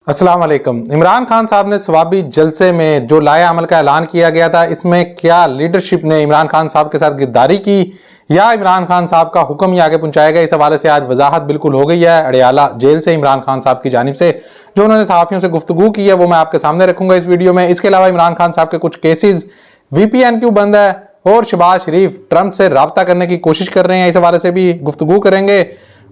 अस्सलाम वालेकुम। इमरान खान साहब ने सवाबी जलसे में जो लाया अमल का ऐलान किया गया था, इसमें क्या लीडरशिप ने इमरान खान साहब के साथ गिरदारी की या इमरान खान साहब का हुक्म ही आगे पहुंचाया गया, इस हवाले से आज वजाहत बिल्कुल हो गई है अडियाला जेल से इमरान खान साहब की जानिब से जो उन्होंने सहाफ़ियों से गुफ्तगू की है वो मैं आपके सामने रखूंगा इस वीडियो में। इसके अलावा इमरान खान साहब के कुछ केसेज, VPN क्यों बंद है और शहबाज शरीफ ट्रंप से रब्ता करने की कोशिश कर रहे हैं, इस हवाले से भी गुफ्तगू करेंगे।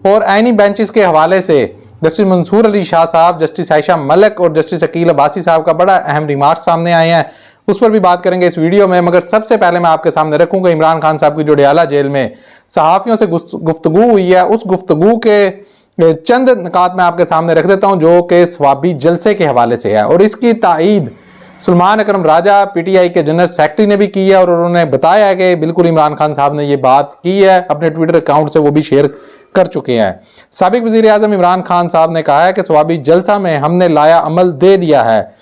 और आइनी बेंचेस के हवाले से जस्टिस मंसूर अली शाह साहब, जस्टिस आयशा मलिक और जस्टिस अकील अब्बासी साहब का बड़ा अहम रिमार्क सामने आए हैं, उस पर भी बात करेंगे इस वीडियो में। मगर सबसे पहले मैं आपके सामने रखूंगा इमरान खान साहब की जो अडियाला जेल में सहाफ़ियों से गुफ्तगू हुई है, उस गुफ्तगू के चंद निकात मैं आपके सामने रख देता हूं जो कि सवाबी जलसे के हवाले से है। और इसकी तायीद सुलेमान अकरम राजा PTI के जनरल सेक्रेटरी ने भी की है और उन्होंने बताया है कि बिल्कुल इमरान खान साहब ने ये बात की है, अपने ट्विटर अकाउंट से वो भी शेयर कर चुके हैं। साबिक वज़ीर आज़म इमरान खान साहब ने कहा है कि सवाबी जलसा में हमने लाया अमल दे दिया है,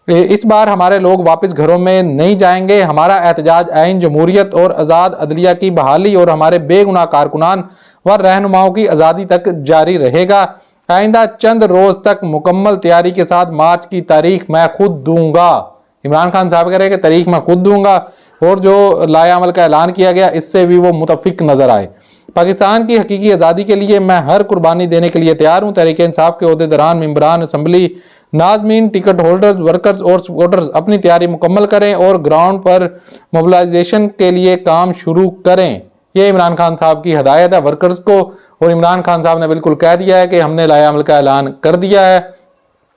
इस बार हमारे लोग वापस घरों में नहीं जाएंगे। हमारा एहतजाज आइन जमहूरियत और आज़ाद अदलिया की बहाली और हमारे बेगुनाह कारकुनान व रहनुमाओं की आज़ादी तक जारी रहेगा। आइंदा चंद रोज तक मुकम्मल तैयारी के साथ मार्च की तारीख मैं खुद दूंगा। इमरान खान साहब कह रहे हैं कि तारीख मैं खुद दूंगा और जो लाया अमल का ऐलान किया गया इससे भी वो मुतफिक नजर आए। पाकिस्तान की हकीकी आज़ादी के लिए मैं हर कुर्बानी देने के लिए तैयार हूँ। तहरीक इंसाफ के अहदेदारान, मेंबरान असम्बली, नाजमीन, टिकट होल्डर्स, वर्कर्स और सपोर्टर्स अपनी तैयारी मुकम्मल करें और ग्राउंड पर मोबिलाइजेशन के लिए काम शुरू करें। ये इमरान खान साहब की हदायत है वर्कर्स को। और इमरान खान साहब ने बिल्कुल कह दिया है कि हमने लाया अमल का ऐलान कर दिया है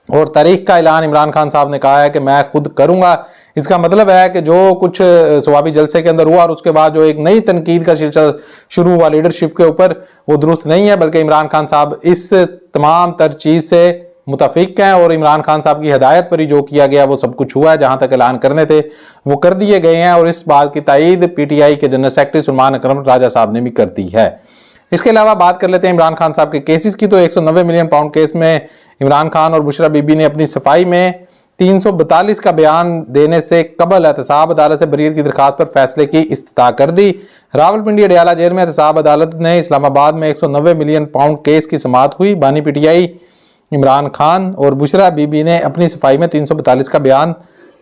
और तारीख का ऐलान इमरान खान साहब ने कहा है कि मैं खुद करूंगा। इसका मतलब है कि जो कुछ सवाबी जलसे के अंदर हुआ और उसके बाद जो एक नई तनकीद का सिलसिला शुरू हुआ लीडरशिप के ऊपर, वो दुरुस्त नहीं है, बल्कि इमरान खान साहब इस तमाम तर चीज से मुतफिक हैं और इमरान खान साहब की हदायत पर ही जो किया गया वो सब कुछ हुआ है। जहां तक ऐलान करने थे वो कर दिए गए हैं और इस बात की तायीद PTI के जनरल सेक्रेटरी सुलेमान अकरम राजा साहब ने भी कर दी है। इसके अलावा बात कर लेते हैं इमरान खान साहब के केसेस की। तो 190 मिलियन पाउंड केस में इमरान खान और बुशरा बीबी ने अपनी सफाई में 342 का बयान देने से कबल एहतसाब अदालत से बरीयत की दरखास्त पर फैसले की इस्तता कर दी। रावलपिंडी अडियाला जेल में एहतसाब अदालत ने इस्लामाबाद में 190 मिलियन पाउंड केस की समाअत हुई। बानी PTI इमरान खान और बुशरा बीबी ने अपनी सफाई में 342 का बयान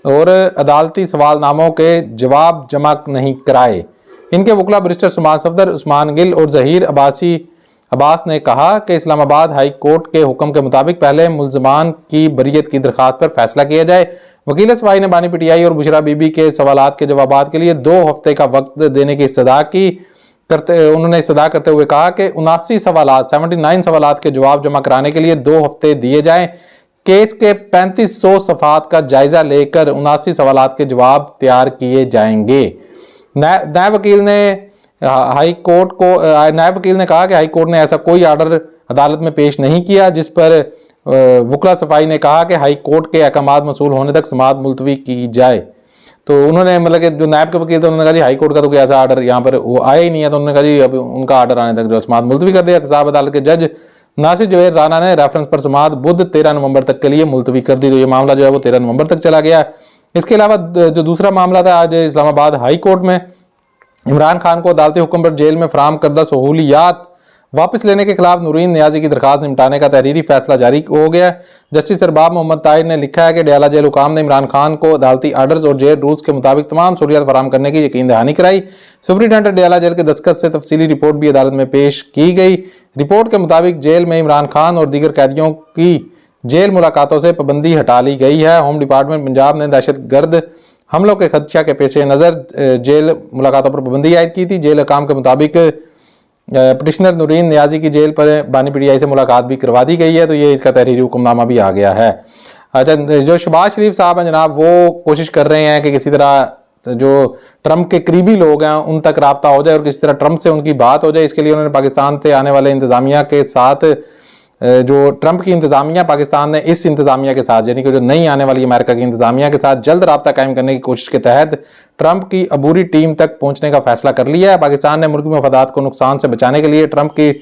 और अदालती सवालनामों के जवाब जमा नहीं कराए। इनके वकला बैरिस्टर सुमान सफदर, उस्मान गिल और जहीर अब्बास ने कहा कि इस्लामाबाद हाई कोर्ट के हुक्म के मुताबिक पहले मुल्जमान की बरीयत की दरखास्त पर फैसला किया जाए। वकील सफाई ने बानी PTI और बुशरा बीबी के सवालात के जवाबात के लिए 2 हफ्ते का वक्त देने की उन्होंने इस्तदा करते हुए कहा कि 79 सवालात के जवाब जमा कराने के लिए 2 हफ्ते दिए जाएं। केस के 3500 सफ़ात का जायजा लेकर 79 सवालात के जवाब तैयार किए जाएंगे। नायब वकील ने कहा कि हाई कोर्ट ने ऐसा कोई आर्डर अदालत में पेश नहीं किया जिस पर वकला सफाई ने कहा कि हाई कोर्ट के अहकामात मसूल होने तक समाअत मुलतवी की जाए। तो उन्होंने मतलब कि जो नायब के वकील थे उन्होंने कहा जी हाई कोर्ट का तो कोई ऐसा आर्डर यहाँ पर वो आया ही नहीं है, तो उन्होंने कहा जी अब उनका आर्डर आने तक जो समाअत मुलतवी कर दिया। एहतसाब अदालत के जज नासिर जवेद राना ने रेफरेंस पर समाअत बुध 13 नवंबर तक के लिए मुलतवी कर दी। तो ये मामला जो है वो 13 नवंबर तक चला गया। इसके अलावा जो दूसरा मामला था आज इस्लामाबाद हाई कोर्ट में इमरान खान को अदालती हुक्म पर जेल में फराहम करदा सहूलियात वापस लेने के खिलाफ नूरीन नियाजी की दरखास्त निपटाने का तहरीरी फैसला जारी हो गया। जस्टिस अरबाब मोहम्मद ताहिर ने लिखा है कि अडियाला जेल हुकाम ने इमरान खान को अदालती आर्डर्स और जेल रूल्स के मुताबिक तमाम सहूलियात फराहम करने की यकीन दहानी कराई। सुप्रीटेंडेंट अडियाला जेल के दस्तखत से तफसीली रिपोर्ट भी अदालत में पेश की गई। रिपोर्ट के मुताबिक जेल में इमरान खान और दीगर कैदियों की जेल मुलाकातों से पाबंदी हटा ली गई है। होम डिपार्टमेंट पंजाब ने दहशत गर्द हमलों के खदशा के पेश नज़र जेल मुलाकातों पर पाबंदी आयद की थी। जेल हकाम के मुताबिक पटिशनर नूरीन नियाजी की जेल पर बानी PTI से मुलाकात भी करवा दी गई है। तो ये इसका तहरीरी हुक्मनामा भी आ गया है। अच्छा, जो शहबाज शरीफ साहब हैं जनाब, वो कोशिश कर रहे हैं कि किसी तरह जो ट्रंप के करीबी लोग हैं उन तक रब्ता हो जाए और किसी तरह ट्रंप से उनकी बात हो जाए। इसके लिए उन्होंने पाकिस्तान से आने वाले इंतजामिया के साथ जो ट्रंप की इंतजामिया, पाकिस्तान ने इस इंतजामिया के साथ यानी कि जो नई आने वाली अमेरिका की इंतजामिया के साथ जल्द रब्ता कायम करने की कोशिश के तहत ट्रंप की अबूरी टीम तक पहुंचने का फैसला कर लिया है। पाकिस्तान ने मुल्की मफादात को नुकसान से बचाने के लिए ट्रंप की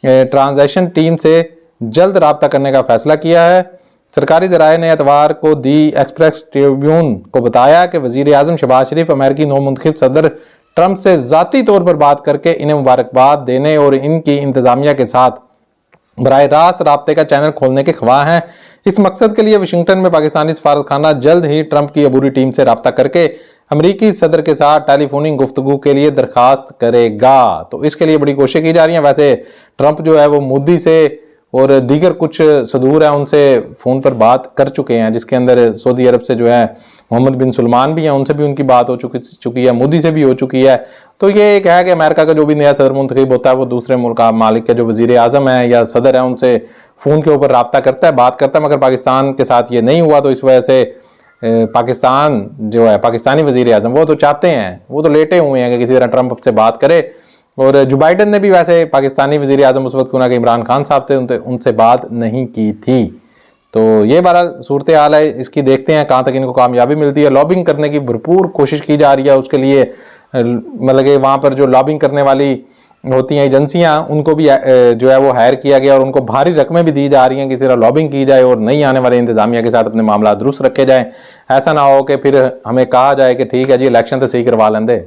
ट्रांजैक्शन टीम से जल्द रब्ता करने का फैसला किया है। सरकारी ज़राए ने एतवार को दी एक्सप्रेस ट्रिब्यून को बताया कि वज़ीर आज़म शहबाज शरीफ अमेरिकी नौमुंतखब सदर ट्रंप से ज़ाती तौर पर बात करके इन्हें मुबारकबाद देने और इनकी इंतजामिया के साथ बराह रास्त राब्ते का चैनल खोलने के ख्वाह हैं। इस मकसद के लिए वाशिंगटन में पाकिस्तानी सफारतखाना जल्द ही ट्रंप की अबूरी टीम से रब्ता करके अमरीकी सदर के साथ टेलीफोनिक गुफ्तगू के लिए दरखास्त करेगा। तो इसके लिए बड़ी कोशिश की जा रही है। वैसे ट्रंप जो है वो मोदी से और दीगर कुछ सदूर हैं उनसे फ़ोन पर बात कर चुके हैं, जिसके अंदर सऊदी अरब से जो है मोहम्मद बिन सलमान भी हैं, उनसे भी उनकी बात हो चुकी है, मोदी से भी हो चुकी है। तो ये एक है कि अमेरिका का जो भी नया सदर मुंतखब होता है वो दूसरे मुल्क मालिक के जो वज़ीर आज़म है या सदर है उनसे फ़ोन के ऊपर रब्ता करता है, बात करता है। मगर पाकिस्तान के साथ ये नहीं हुआ, तो इस वजह से पाकिस्तान जो है पाकिस्तानी वज़ीर आज़म वो तो चाहते हैं, वो तो लेटे हुए हैं कि किसी तरह ट्रंप से बात करे। और जो बाइडन ने भी वैसे पाकिस्तानी वज़ीर आज़म उस वक्त क्यों ना कि इमरान खान साहब थे उनसे बात नहीं की थी। तो ये बहरहाल सूरत हाल है, इसकी देखते हैं कहाँ तक इनको कामयाबी मिलती है। लॉबिंग करने की भरपूर कोशिश की जा रही है, उसके लिए मतलब कि वहाँ पर जो लॉबिंग करने वाली होती हैं एजेंसियाँ उनको भी जो है वो हायर किया गया और उनको भारी रकमें भी दी जा रही हैं, किसी तरह लॉबिंग की जाए और नहीं आने वाले इंतजामिया के साथ अपने मामला दुरुस्त रखे जाएँ। ऐसा ना हो कि फिर हमें कहा जाए कि ठीक है जी इलेक्शन तो सही करवा लेंदे,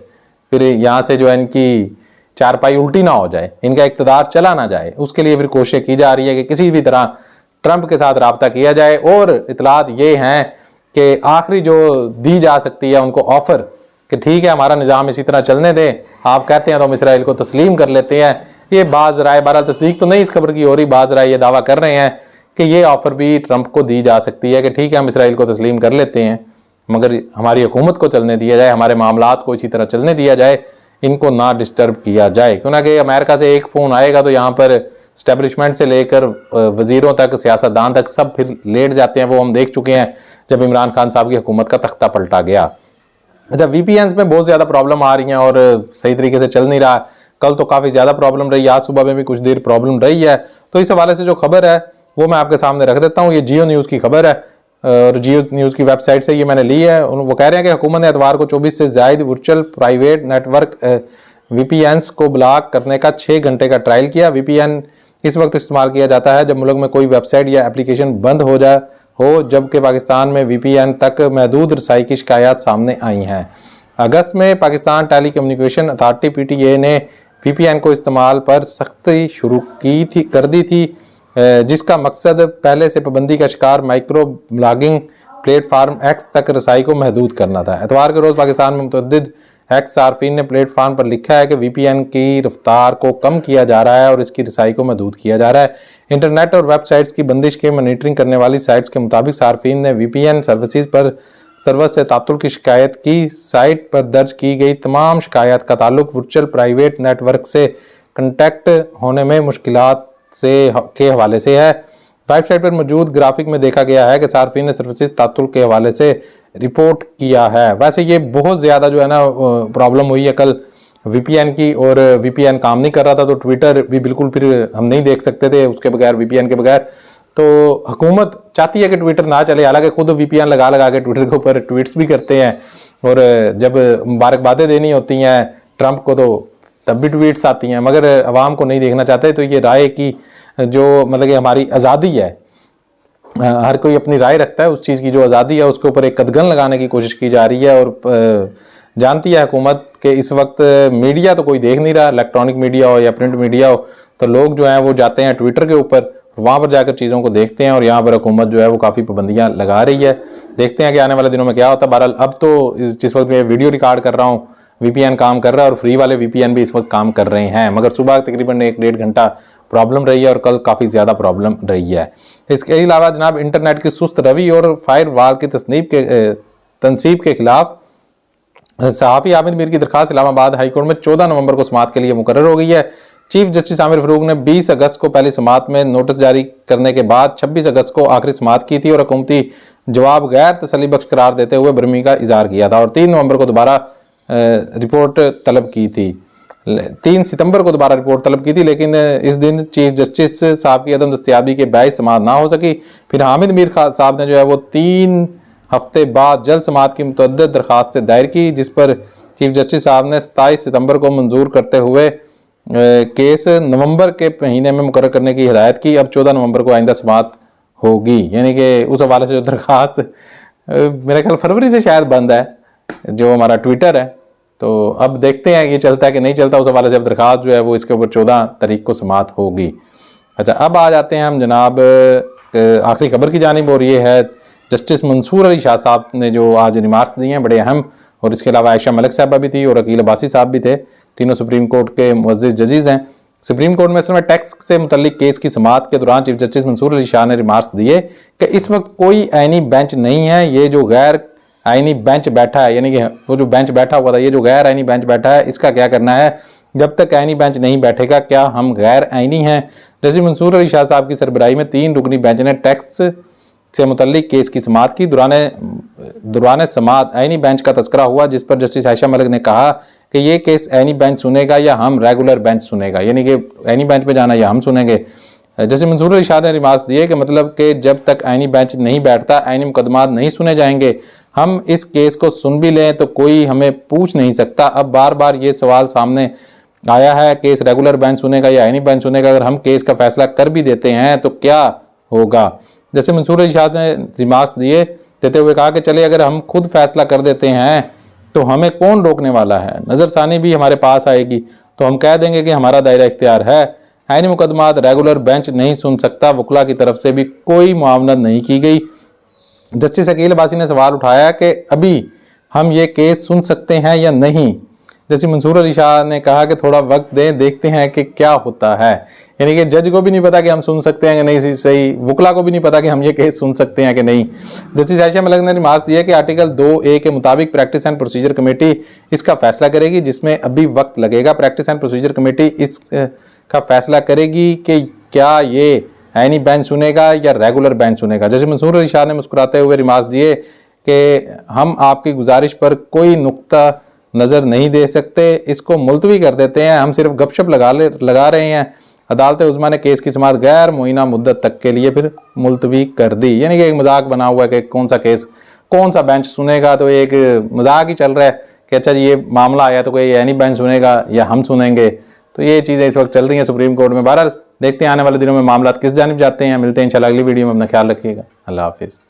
फिर यहाँ से जो है इनकी चारपाई उल्टी ना हो जाए, इनका इक़्तिदार चला ना जाए। उसके लिए फिर कोशिश की जा रही है कि किसी भी तरह ट्रंप के साथ रब्ता किया जाए। और इतलात ये हैं कि आखिरी जो दी जा सकती है उनको ऑफ़र कि ठीक है हमारा निज़ाम इसी तरह चलने दें, आप कहते हैं तो हम इसराइल को तस्लीम कर लेते हैं। ये बाज़ राय, बहरहाल तस्दीक तो नहीं इस खबर की हो रही, बाज़ राय ये दावा कर रहे हैं कि ये ऑफ़र भी ट्रंप को दी जा सकती है कि ठीक है हम इसराइल को तस्लीम कर लेते हैं मगर हमारी हुकूमत को चलने दिया जाए, हमारे मामलात को इसी तरह चलने दिया जाए, इनको ना डिस्टर्ब किया जाए। क्यों ना कि अमेरिका से एक फ़ोन आएगा तो यहाँ पर स्टैब्लिशमेंट से लेकर वज़ीरों तक, सियासतदान तक सब फिर लेट जाते हैं। वो हम देख चुके हैं जब इमरान खान साहब की हुकूमत का तख्ता पलटा गया। अच्छा, VPNs में बहुत ज़्यादा प्रॉब्लम आ रही हैं और सही तरीके से चल नहीं रहा। कल तो काफ़ी ज़्यादा प्रॉब्लम रही, आज सुबह में भी कुछ देर प्रॉब्लम रही है। तो इस हवाले से जो खबर है वो मैं आपके सामने रख देता हूँ। ये जियो न्यूज़ की खबर है और जियो न्यूज़ की वेबसाइट से ये मैंने ली है। वो कह रहे हैं कि हुकूमत ने एतवार को 24 से ज़ायद वर्चुअल प्राइवेट नेटवर्क VPNs को ब्लॉक करने का 6 घंटे का ट्रायल किया। VPN इस वक्त इस्तेमाल किया जाता है जब मुल्क में कोई वेबसाइट या एप्लीकेशन बंद हो जाए हो, जबकि पाकिस्तान में VPN तक महदूद रसाई की शिकायत सामने आई हैं। अगस्त में Pakistan telecommunication authority PTA ने VPN को इस्तेमाल पर सख्ती शुरू कर दी थी, जिसका मकसद पहले से पाबंदी का शिकार माइक्रो ब्लॉगिंग प्लेटफार्म X तक रसाई को महदूद करना था। एतवार के रोज़ पाकिस्तान में मुतअद्दिद X सार्फिन ने प्लेटफार्म पर लिखा है कि VPN की रफ्तार को कम किया जा रहा है और इसकी रसाई को महदूद किया जा रहा है। इंटरनेट और वेबसाइट्स की बंदिश के मॉनिटरिंग करने वाली साइट्स के मुताबिक सार्फिन ने VPN सर्विसेज पर सर्वर से तातुल की शिकायत की। साइट पर दर्ज की गई तमाम शिकायत का ताल्लुक वर्चुअल प्राइवेट नेटवर्क से कंटेक्ट होने में मुश्किलात के हवाले से है। वेबसाइट पर मौजूद ग्राफिक में देखा गया है कि सार्फिन ने सर्विसेज तातुल के हवाले से रिपोर्ट किया है। वैसे ये बहुत ज़्यादा जो है ना प्रॉब्लम हुई है कल VPN की, और VPN काम नहीं कर रहा था तो ट्विटर भी बिल्कुल फिर हम नहीं देख सकते थे उसके बगैर, VPN के बगैर। तो हुकूमत चाहती है कि ट्विटर ना चले, हालांकि खुद VPN लगा लगा के ट्विटर के ऊपर ट्वीट्स भी करते हैं और जब मुबारकबादें देनी होती हैं ट्रंप को तो तब भी ट्वीट्स आती हैं, मगर अवाम को नहीं देखना चाहते। तो ये राय की जो मतलब कि हमारी आज़ादी है, हर कोई अपनी राय रखता है, उस चीज़ की जो आज़ादी है उसके ऊपर एक कदगन लगाने की कोशिश की जा रही है। और जानती है हुकूमत कि इस वक्त मीडिया तो कोई देख नहीं रहा, इलेक्ट्रॉनिक मीडिया हो या प्रिंट मीडिया हो, तो लोग जो हैं वो जाते हैं ट्विटर के ऊपर, वहाँ पर जाकर चीज़ों को देखते हैं और यहाँ पर हुकूमत जो है वो काफ़ी पाबंदियाँ लगा रही है। देखते हैं कि आने वाले दिनों में क्या होता है। बहरहाल अब तो जिस वक्त मैं वीडियो रिकॉर्ड कर रहा हूँ VPN काम कर रहा है और फ्री वाले VPN भी इस वक्त काम कर रहे हैं, मगर सुबह तकरीबन 1-1.5 घंटा प्रॉब्लम रही है और कल काफ़ी ज़्यादा प्रॉब्लम रही है। इसके अलावा जनाब इंटरनेट की सुस्त रवि और फायरवॉल की तनसीब के खिलाफ सहाफ़ी आमिर मीर की दरखास्त इस्लामाबाद हाईकोर्ट में 14 नवंबर को समाअत के लिए मुकर्रर हो गई है। चीफ जस्टिस आमिर फरूक ने 20 अगस्त को पहली समाअत में नोटिस जारी करने के बाद 26 अगस्त को आखिरी समाअत की थी और हुकूमती जवाब गैर तसल्ली बख्श करार देते हुए बरहमी का इजहार किया था और 3 नवंबर को दोबारा रिपोर्ट तलब की थी। 3 सितंबर को दोबारा रिपोर्ट तलब की थी, लेकिन इस दिन चीफ जस्टिस साहब की अदम दस्तयाबी के बायस समाअत ना हो सकी। फिर हामिद मीर साहब ने जो है वो 3 हफ्ते बाद जल्द समाअत की मुतअद्दिद दरखास्तें दायर की, जिस पर चीफ जस्टिस साहब ने 27 सितंबर को मंजूर करते हुए केस नवंबर के महीने में मुकर्रर करने की हिदायत की। अब 14 नवंबर को आइंदा समाअत होगी, यानी कि उस हवाले से जो दरखास्त मेरे ख्याल फरवरी से शायद बंद है जो हमारा ट्विटर है, तो अब देखते हैं ये चलता है कि नहीं चलता। उस हवाले से अब दरखास्त जो है वो इसके ऊपर 14 तारीख को समाअत होगी। अच्छा, अब आ जाते हैं हम जनाब आखिरी खबर की जानिब, और ये है जस्टिस मंसूर अली शाह साहब ने जो आज रिमार्क्स दिए हैं बड़े अहम, और इसके अलावा आयशा मलिक साहबा भी थी और अकील अब्बासी साहब भी थे, तीनों सुप्रीम कोर्ट के मुअज़्ज़िज़ जजेस हैं। सुप्रीम कोर्ट में असल में टैक्स से मुतल्लिक केस की समाअत के दौरान चीफ जस्टिस मंसूर अली शाह ने रिमार्क्स दिए कि इस वक्त कोई आईनी बेंच नहीं है, ये जो गैर आईनी बेंच बैठा है, यानी कि वो जो बेंच बैठा हुआ था, ये जो गैर आईनी बेंच बैठा है, इसका क्या करना है, जब तक आईनी बेंच नहीं बैठेगा क्या हम गैर आईनी हैं। जस्टिस मंसूर अली शाह साहब की सरबराही में 3 रुकनी बेंच ने टैक्स से मुतल्लिक केस की समाअत की। दौरान समाअत आईनी बेंच का तस्करा हुआ, जिस पर जस्टिस आयशा मलिक ने कहा कि ये केस आईनी बेंच सुनेगा या हम रेगुलर बेंच सुनेगा, यानी कि आईनी बेंच पे जाना या हम सुनेंगे। जस्टिस मंसूर अली शाह ने रिमार्क्स दिए कि मतलब कि जब तक आईनी बेंच नहीं बैठता आईनी मुकदमात नहीं सुने जाएंगे। हम इस केस को सुन भी लें तो कोई हमें पूछ नहीं सकता। अब बार बार ये सवाल सामने आया है, केस रेगुलर बेंच सुनेगा या आईनी बेंच सुनेगा, अगर हम केस का फैसला कर भी देते हैं तो क्या होगा। जैसे मंसूर अली शाह ने रिमार्क्स दिए देते हुए कहा कि चले अगर हम खुद फैसला कर देते हैं तो हमें कौन रोकने वाला है, नज़रसानी भी हमारे पास आएगी तो हम कह देंगे कि हमारा दायरा इख्तियार है। आईनी मुकदमात रेगुलर बेंच नहीं सुन सकता, वकला की तरफ से भी कोई मुआवनत नहीं की गई। जस्टिस अकील अब्बासी ने सवाल उठाया कि अभी हम ये केस सुन सकते हैं या नहीं। जस्टिस मंसूर अली शाह ने कहा कि थोड़ा वक्त दें, देखते हैं कि क्या होता है, यानी कि जज को भी नहीं पता कि हम सुन सकते हैं कि नहीं, सही वकला को भी नहीं पता कि हम ये केस सुन सकते हैं कि नहीं। जस्टिस आयशा मलिक ने रिमार्क्स दिया कि आर्टिकल 2A के मुताबिक प्रैक्टिस एंड प्रोसीजर कमेटी इसका फैसला करेगी, जिसमें अभी वक्त लगेगा। प्रैक्टिस एंड प्रोसीजर कमेटी इसका फैसला करेगी कि क्या ये आईनी बेंच सुनेगा या रेगुलर बेंच सुनेगा। जस्टिस मंसूर अली शाह ने मुस्कुराते हुए रिमार्क्स दिए कि हम आपकी गुजारिश पर कोई नुक्ता नज़र नहीं दे सकते, इसको मुलतवी कर देते हैं, हम सिर्फ गपशप लगा रहे हैं। अदालत उज़्मा ने केस की समाअत गैर मुइना मुद्दत तक के लिए फिर मुलतवी कर दी, यानी कि एक मजाक बना हुआ है कि कौन सा केस कौन सा बेंच सुनेगा, तो एक मजाक ही चल रहा है कि अच्छा जी ये मामला आया तो कोई आईनी बेंच सुनेगा या हम सुनेंगे। तो ये चीज़ें इस वक्त चल रही हैं सुप्रीम कोर्ट में। बहरहाल देखते हैं आने वाले दिनों में मामला किस जानिब जाते हैं। मिलते हैं इंशाल्लाह अगली वीडियो में, अपना ख्याल रखिएगा। अल्लाह हाफिज़।